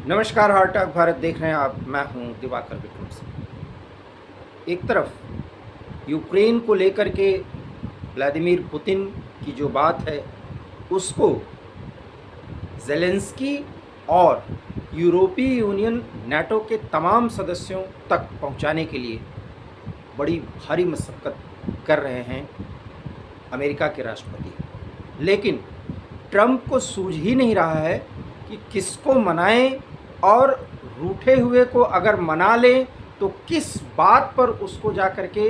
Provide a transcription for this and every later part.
नमस्कार, heart talk Bharat देख रहे हैं आप। मैं हूं दिवाकर विक्रम सिंह। एक तरफ यूक्रेन को लेकर के व्लादिमीर पुतिन की जो बात है उसको ज़ेलेंस्की और यूरोपीय यूनियन नाटो के तमाम सदस्यों तक पहुंचाने के लिए बड़ी भारी मशक्क़त कर रहे हैं अमेरिका के राष्ट्रपति। लेकिन ट्रंप को सूझ ही नहीं रहा है कि किसको मनाएं और रूठे हुए को अगर मना लें तो किस बात पर उसको जा कर के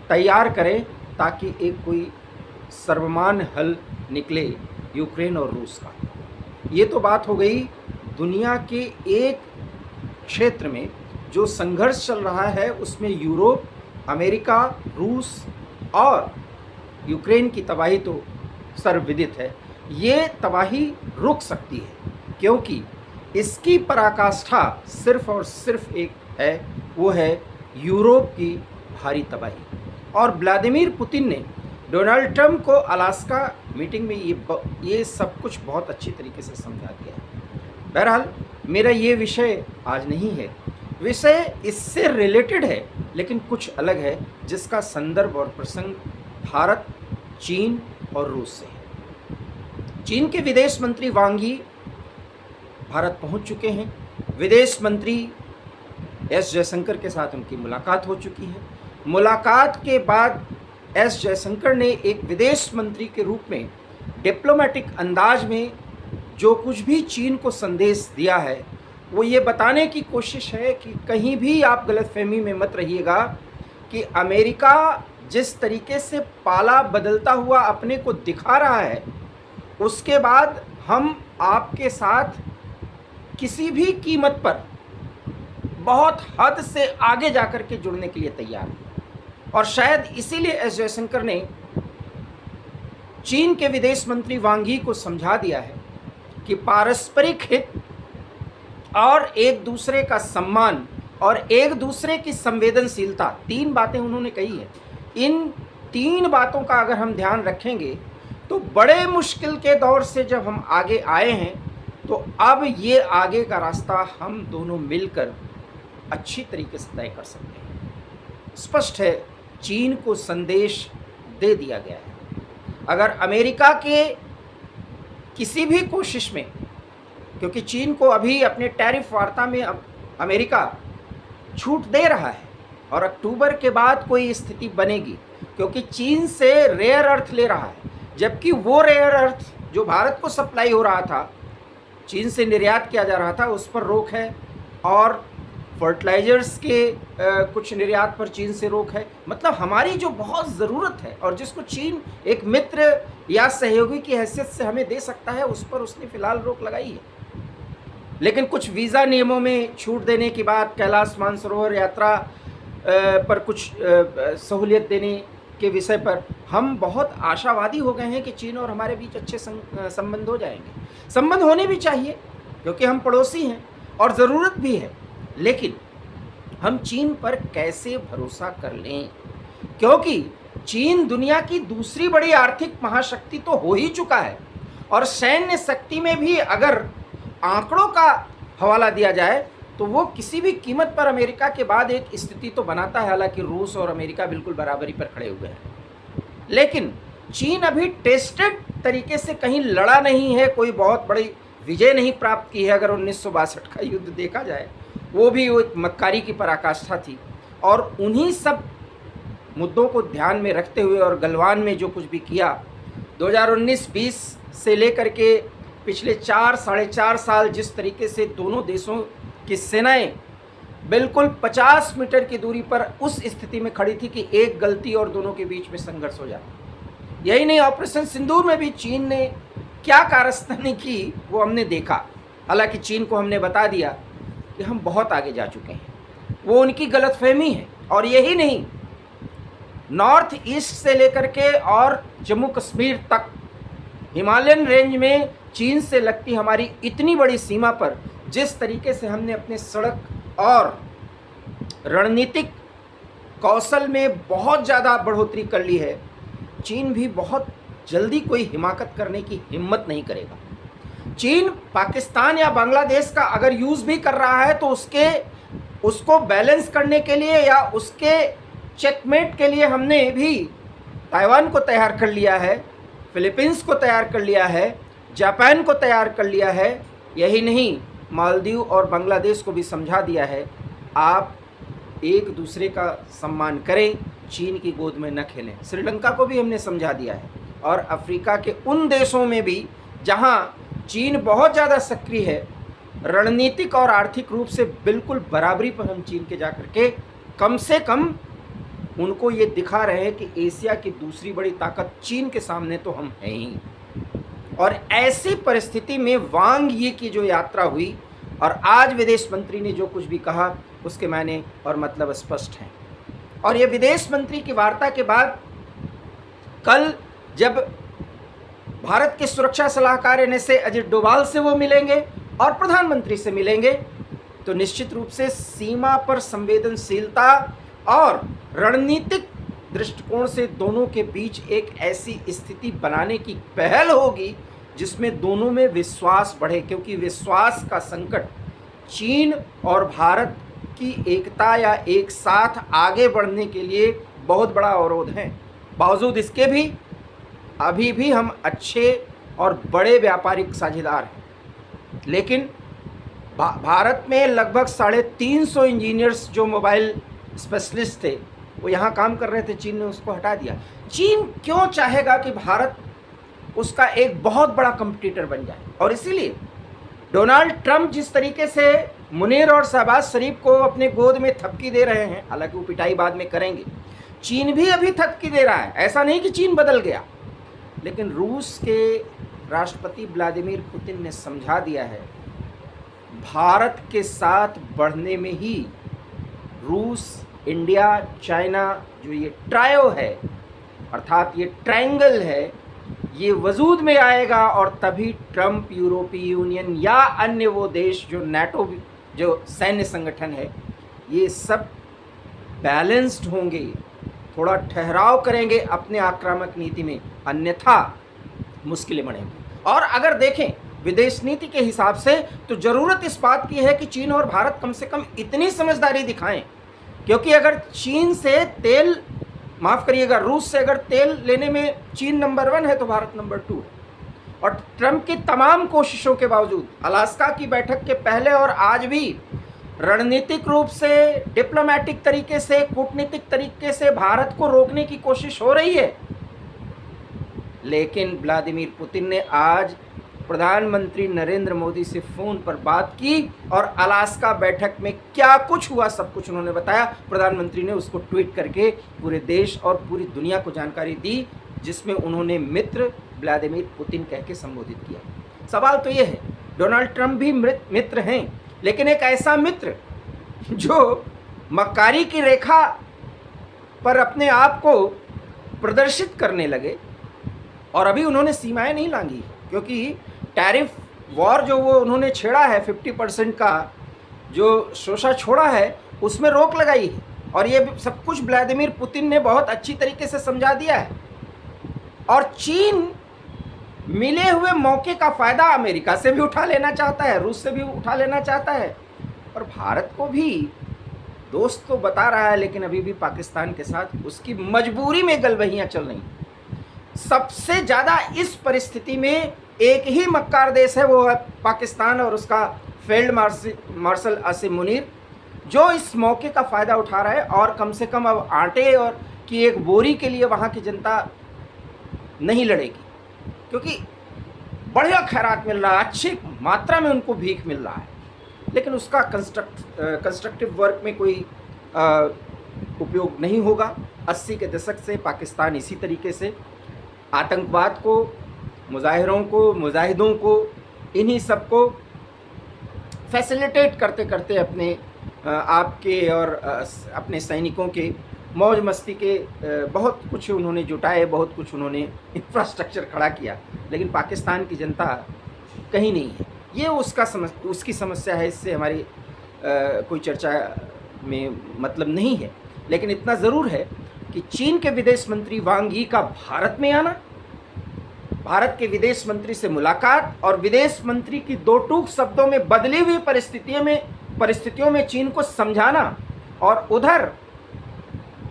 तैयार करें ताकि एक कोई सर्वमान्य हल निकले यूक्रेन और रूस का। ये तो बात हो गई दुनिया के एक क्षेत्र में जो संघर्ष चल रहा है, उसमें यूरोप, अमेरिका, रूस और यूक्रेन की तबाही तो सर्वविदित है। ये तबाही रुक सकती है क्योंकि इसकी पराकाष्ठा सिर्फ और सिर्फ एक है, वो है यूरोप की भारी तबाही। और व्लादिमीर पुतिन ने डोनाल्ड ट्रंप को अलास्का मीटिंग में ये सब कुछ बहुत अच्छी तरीके से समझा दिया है। बहरहाल मेरा ये विषय आज नहीं है, विषय इससे रिलेटेड है लेकिन कुछ अलग है, जिसका संदर्भ और प्रसंग भारत, चीन और रूस से है। चीन के विदेश मंत्री वांग यी भारत पहुंच चुके हैं। विदेश मंत्री एस जयशंकर के साथ उनकी मुलाकात हो चुकी है। मुलाकात के बाद एस जयशंकर ने एक विदेश मंत्री के रूप में डिप्लोमेटिक अंदाज में जो कुछ भी चीन को संदेश दिया है वो ये बताने की कोशिश है कि कहीं भी आप गलतफहमी में मत रहिएगा कि अमेरिका जिस तरीके से पाला बदलता हुआ अपने को दिखा रहा है, उसके बाद हम आपके साथ किसी भी कीमत पर बहुत हद से आगे जाकर के जुड़ने के लिए तैयार हैं। और शायद इसीलिए एस जयशंकर ने चीन के विदेश मंत्री वांग यी को समझा दिया है कि पारस्परिक हित और एक दूसरे का सम्मान और एक दूसरे की संवेदनशीलता, तीन बातें उन्होंने कही है। इन तीन बातों का अगर हम ध्यान रखेंगे तो बड़े मुश्किल के दौर से जब हम आगे आए हैं तो अब ये आगे का रास्ता हम दोनों मिलकर अच्छी तरीके से तय कर सकते हैं। स्पष्ट है, चीन को संदेश दे दिया गया है। अगर अमेरिका के किसी भी कोशिश में, क्योंकि चीन को अभी अपने टैरिफ वार्ता में अब अमेरिका छूट दे रहा है और अक्टूबर के बाद कोई स्थिति बनेगी, क्योंकि चीन से रेयर अर्थ ले रहा है, जबकि वो रेयर अर्थ जो भारत को सप्लाई हो रहा था, चीन से निर्यात किया जा रहा था, उस पर रोक है। और फर्टिलाइजर्स के कुछ निर्यात पर चीन से रोक है। मतलब हमारी जो बहुत ज़रूरत है और जिसको चीन एक मित्र या सहयोगी की हैसियत से हमें दे सकता है, उस पर उसने फ़िलहाल रोक लगाई है। लेकिन कुछ वीज़ा नियमों में छूट देने की बात, कैलाश मानसरोवर यात्रा पर कुछ सहूलियत देने के विषय पर हम बहुत आशावादी हो गए हैं कि चीन और हमारे बीच अच्छे संबंध हो जाएंगे। संबंध होने भी चाहिए क्योंकि हम पड़ोसी हैं और ज़रूरत भी है। लेकिन हम चीन पर कैसे भरोसा कर लें, क्योंकि चीन दुनिया की दूसरी बड़ी आर्थिक महाशक्ति तो हो ही चुका है और सैन्य शक्ति में भी अगर आंकड़ों का हवाला दिया जाए तो वो किसी भी कीमत पर अमेरिका के बाद एक स्थिति तो बनाता है। हालांकि रूस और अमेरिका बिल्कुल बराबरी पर खड़े हुए हैं, लेकिन चीन अभी टेस्टेड तरीके से कहीं लड़ा नहीं है, कोई बहुत बड़ी विजय नहीं प्राप्त की है। अगर 1962 का युद्ध देखा जाए, वो भी एक मक्कारी की पराकाष्ठा थी। और उन्हीं सब मुद्दों को ध्यान में रखते हुए और गलवान में जो कुछ भी किया 2019-20 से लेकर के पिछले 4-4.5 साल, जिस तरीके से दोनों देशों की सेनाएं बिल्कुल 50 मीटर की दूरी पर उस स्थिति में खड़ी थी कि एक गलती और दोनों के बीच में संघर्ष हो जाता। यही नहीं, ऑपरेशन सिंदूर में भी चीन ने क्या कारस्तानी की वो हमने देखा। हालांकि चीन को हमने बता दिया कि हम बहुत आगे जा चुके हैं, वो उनकी गलतफहमी है। और यही नहीं, नॉर्थ ईस्ट से लेकर के और जम्मू कश्मीर तक हिमालयन रेंज में चीन से लगती हमारी इतनी बड़ी सीमा पर जिस तरीके से हमने अपने सड़क और रणनीतिक कौशल में बहुत ज़्यादा बढ़ोतरी कर ली है, चीन भी बहुत जल्दी कोई हिमाकत करने की हिम्मत नहीं करेगा। चीन पाकिस्तान या बांग्लादेश का अगर यूज़ भी कर रहा है तो उसको बैलेंस करने के लिए या उसके चेकमेट के लिए हमने भी ताइवान को तैयार कर लिया है, फिलीपींस को तैयार कर लिया है, जापान को तैयार कर लिया है। यही नहीं, मालदीव और बांग्लादेश को भी समझा दिया है, आप एक दूसरे का सम्मान करें, चीन की गोद में न खेलें। श्रीलंका को भी हमने समझा दिया है, और अफ्रीका के उन देशों में भी जहां चीन बहुत ज़्यादा सक्रिय है, रणनीतिक और आर्थिक रूप से बिल्कुल बराबरी पर हम चीन के जाकर के कम से कम उनको ये दिखा रहे हैं कि एशिया की दूसरी बड़ी ताकत चीन के सामने तो हम हैं ही। और ऐसी परिस्थिति में वांग यी की जो यात्रा हुई और आज विदेश मंत्री ने जो कुछ भी कहा, उसके मायने और मतलब स्पष्ट हैं। और ये विदेश मंत्री की वार्ता के बाद कल जब भारत के सुरक्षा सलाहकार एनएसए अजित डोभाल से वो मिलेंगे और प्रधानमंत्री से मिलेंगे, तो निश्चित रूप से सीमा पर संवेदनशीलता और रणनीतिक दृष्टिकोण से दोनों के बीच एक ऐसी स्थिति बनाने की पहल होगी जिसमें दोनों में विश्वास बढ़े, क्योंकि विश्वास का संकट चीन और भारत की एकता या एक साथ आगे बढ़ने के लिए बहुत बड़ा अवरोध है। बावजूद इसके भी अभी भी हम अच्छे और बड़े व्यापारिक साझेदार हैं, लेकिन भारत में लगभग 350 इंजीनियर्स जो मोबाइल स्पेशलिस्ट थे वो यहाँ काम कर रहे थे, चीन ने उसको हटा दिया। चीन क्यों चाहेगा कि भारत उसका एक बहुत बड़ा कंपटीटर बन जाए? और इसीलिए डोनाल्ड ट्रंप जिस तरीके से मुनीर और शहबाज शरीफ को अपने गोद में थपकी दे रहे हैं, हालांकि वो पिटाई बाद में करेंगे, चीन भी अभी थपकी दे रहा है। ऐसा नहीं कि चीन बदल गया, लेकिन रूस के राष्ट्रपति व्लादिमीर पुतिन ने समझा दिया है, भारत के साथ बढ़ने में ही रूस, इंडिया, चाइना जो ये ट्रायो है, अर्थात ये ट्रायंगल है, ये वजूद में आएगा। और तभी ट्रंप, यूरोपीय यूनियन या अन्य वो देश जो नाटो जो सैन्य संगठन है, ये सब बैलेंस्ड होंगे, थोड़ा ठहराव करेंगे अपने आक्रामक नीति में, अन्यथा मुश्किलें बढ़ेंगी। और अगर देखें विदेश नीति के हिसाब से तो ज़रूरत इस बात की है कि चीन और भारत कम से कम इतनी समझदारी दिखाएं, क्योंकि अगर चीन से तेल, माफ़ करिएगा, रूस से अगर तेल लेने में चीन नंबर 1 है तो भारत नंबर 2 है। और ट्रंप की तमाम कोशिशों के बावजूद अलास्का की बैठक के पहले और आज भी रणनीतिक रूप से, डिप्लोमेटिक तरीके से, कूटनीतिक तरीके से भारत को रोकने की कोशिश हो रही है, लेकिन व्लादिमीर पुतिन ने आज प्रधानमंत्री नरेंद्र मोदी से फ़ोन पर बात की और अलास्का बैठक में क्या कुछ हुआ सब कुछ उन्होंने बताया। प्रधानमंत्री ने उसको ट्वीट करके पूरे देश और पूरी दुनिया को जानकारी दी, जिसमें उन्होंने मित्र व्लादिमीर पुतिन कह के संबोधित किया। सवाल तो ये है, डोनाल्ड ट्रंप भी मित्र हैं, लेकिन एक ऐसा मित्र जो मक्कारी की रेखा पर अपने आप को प्रदर्शित करने लगे, और अभी उन्होंने सीमाएं नहीं लांघी, क्योंकि टैरिफ वॉर जो वो उन्होंने छेड़ा है, 50% का जो शोषा छोड़ा है, उसमें रोक लगाई है। और ये सब कुछ व्लादिमीर पुतिन ने बहुत अच्छी तरीके से समझा दिया है। और चीन मिले हुए मौके का फ़ायदा अमेरिका से भी उठा लेना चाहता है, रूस से भी उठा लेना चाहता है, और भारत को भी दोस्त तो बता रहा है, लेकिन अभी भी पाकिस्तान के साथ उसकी मजबूरी में गलबहियाँ चल रही। सबसे ज़्यादा इस परिस्थिति में एक ही मक्कार देश है, वो है पाकिस्तान और उसका फील्ड मार्शल आसिम मुनीर, जो इस मौके का फ़ायदा उठा रहा है। और कम से कम अब आटे और की एक बोरी के लिए वहाँ की जनता नहीं लड़ेगी, क्योंकि बढ़िया खैरात मिल रहा है, अच्छी मात्रा में उनको भीख मिल रहा है, लेकिन उसका कंस्ट्रक्टिव वर्क में कोई उपयोग नहीं होगा। 80 के दशक से पाकिस्तान इसी तरीके से आतंकवाद को, मुजाहिरों को, मुजाहिदों को, इन्हीं सब को फैसिलिटेट करते करते अपने आपके और अपने सैनिकों के मौज मस्ती के बहुत कुछ उन्होंने जुटाए, बहुत कुछ उन्होंने इंफ्रास्ट्रक्चर खड़ा किया, लेकिन पाकिस्तान की जनता कहीं नहीं है। ये उसकी समस्या है, इससे हमारी कोई चर्चा में मतलब नहीं है। लेकिन इतना ज़रूर है कि चीन के विदेश मंत्री वांग यी का भारत में आना भारत के विदेश मंत्री से मुलाकात और विदेश मंत्री की दो टूक शब्दों में बदली हुई परिस्थितियों में चीन को समझाना, और उधर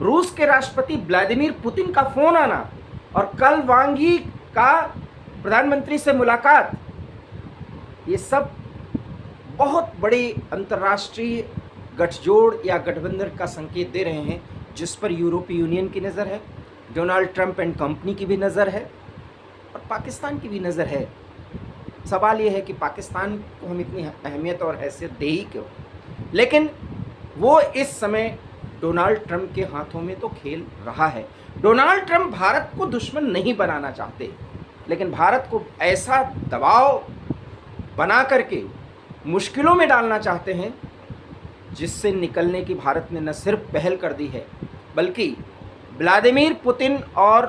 रूस के राष्ट्रपति व्लादिमीर पुतिन का फोन आना और कल वांग यी का प्रधानमंत्री से मुलाकात, ये सब बहुत बड़े अंतर्राष्ट्रीय गठजोड़ या गठबंधन का संकेत दे रहे हैं, जिस पर यूरोपीय यूनियन की नज़र है, डोनाल्ड ट्रंप एंड कंपनी की भी नज़र है और पाकिस्तान की भी नज़र है। सवाल ये है कि पाकिस्तान को हम इतनी अहमियत और हैसियत दे ही क्यों, लेकिन वो इस समय डोनाल्ड ट्रंप के हाथों में तो खेल रहा है। डोनाल्ड ट्रंप भारत को दुश्मन नहीं बनाना चाहते, लेकिन भारत को ऐसा दबाव बना करके मुश्किलों में डालना चाहते हैं जिससे निकलने की भारत ने न सिर्फ पहल कर दी है, बल्कि व्लादिमीर पुतिन और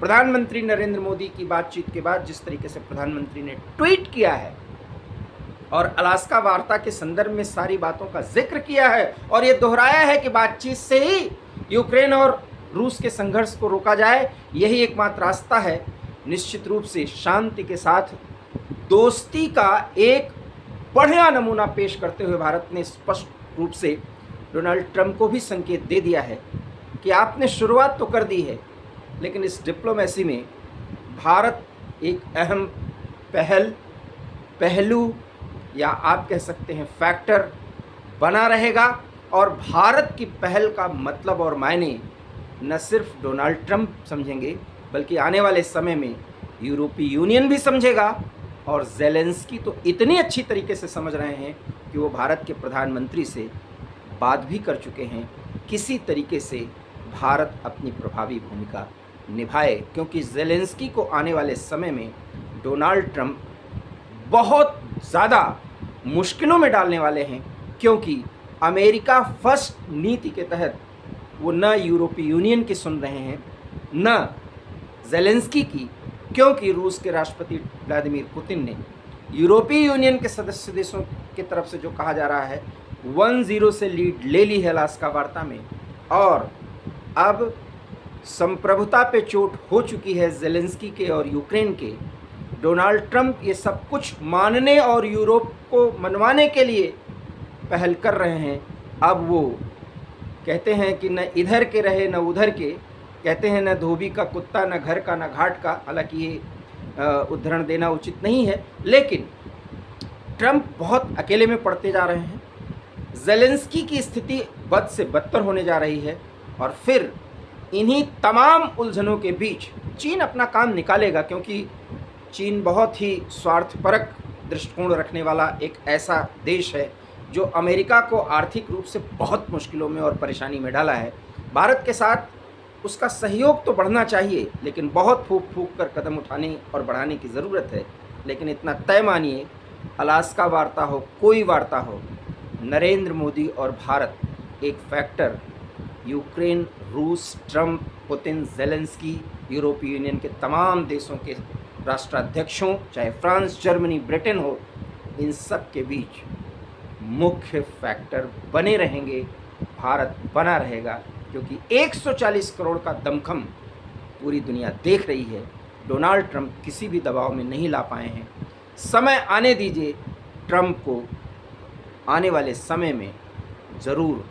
प्रधानमंत्री नरेंद्र मोदी की बातचीत के बाद जिस तरीके से प्रधानमंत्री ने ट्वीट किया है और अलास्का वार्ता के संदर्भ में सारी बातों का जिक्र किया है और ये दोहराया है कि बातचीत से ही यूक्रेन और रूस के संघर्ष को रोका जाए, यही एकमात्र रास्ता है। निश्चित रूप से शांति के साथ दोस्ती का एक बढ़िया नमूना पेश करते हुए भारत ने स्पष्ट रूप से डोनाल्ड ट्रंप को भी संकेत दे दिया है कि आपने शुरुआत तो कर दी है, लेकिन इस डिप्लोमेसी में भारत एक अहम पहलू या आप कह सकते हैं फैक्टर बना रहेगा। और भारत की पहल का मतलब और मायने न सिर्फ डोनाल्ड ट्रंप समझेंगे, बल्कि आने वाले समय में यूरोपीय यूनियन भी समझेगा, और ज़ेलेंस्की तो इतनी अच्छी तरीके से समझ रहे हैं कि वो भारत के प्रधानमंत्री से बात भी कर चुके हैं किसी तरीके से भारत अपनी प्रभावी भूमिका निभाए, क्योंकि ज़ेलेंस्की को आने वाले समय में डोनाल्ड ट्रंप बहुत ज़्यादा मुश्किलों में डालने वाले हैं, क्योंकि अमेरिका फर्स्ट नीति के तहत वो न यूरोपीय यूनियन की सुन रहे हैं न ज़ेलेंस्की की, क्योंकि रूस के राष्ट्रपति व्लादिमीर पुतिन ने यूरोपीय यूनियन के सदस्य देशों की तरफ से जो कहा जा रहा है 1-0 से लीड ले ली है अलास्का वार्ता में, और अब संप्रभुता पे चोट हो चुकी है ज़ेलेंस्की के और यूक्रेन के। डोनाल्ड ट्रंप ये सब कुछ मानने और यूरोप को मनवाने के लिए पहल कर रहे हैं। अब वो कहते हैं कि न इधर के रहे न उधर के, कहते हैं न धोबी का कुत्ता न घर का न घाट का। हालांकि ये उदाहरण देना उचित नहीं है, लेकिन ट्रंप बहुत अकेले में पड़ते जा रहे हैं। ज़ेलेंस्की की स्थिति बद से बदतर होने जा रही है, और फिर इन्हीं तमाम उलझनों के बीच चीन अपना काम निकालेगा, क्योंकि चीन बहुत ही स्वार्थपरक दृष्टिकोण रखने वाला एक ऐसा देश है जो अमेरिका को आर्थिक रूप से बहुत मुश्किलों में और परेशानी में डाला है। भारत के साथ उसका सहयोग तो बढ़ना चाहिए, लेकिन बहुत फूक फूक कर कदम उठाने और बढ़ाने की ज़रूरत है। लेकिन इतना तय मानिए, अलास्का वार्ता हो, कोई वार्ता हो, नरेंद्र मोदी और भारत एक फैक्टर यूक्रेन, रूस, ट्रंप, पुतिन, ज़ेलेंस्की, यूरोपीय यूनियन के तमाम देशों के राष्ट्राध्यक्षों, चाहे फ्रांस, जर्मनी, ब्रिटेन हो, इन सब के बीच मुख्य फैक्टर बने रहेंगे। भारत बना रहेगा, क्योंकि 140 करोड़ का दमखम पूरी दुनिया देख रही है। डोनाल्ड ट्रंप किसी भी दबाव में नहीं ला पाए हैं। समय आने दीजिए, ट्रंप को आने वाले समय में ज़रूर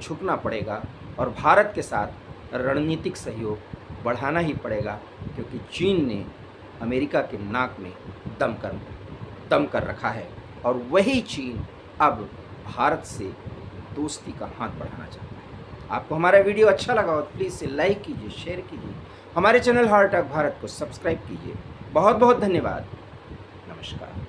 झुकना पड़ेगा और भारत के साथ रणनीतिक सहयोग बढ़ाना ही पड़ेगा, क्योंकि चीन ने अमेरिका के नाक में दम कर रखा है, और वही चीन अब भारत से दोस्ती का हाथ बढ़ाना चाहता है। आपको हमारा वीडियो अच्छा लगा हो तो प्लीज़ इसे लाइक कीजिए, शेयर कीजिए, हमारे चैनल हार्ट टॉक भारत को सब्सक्राइब कीजिए। बहुत बहुत धन्यवाद। नमस्कार।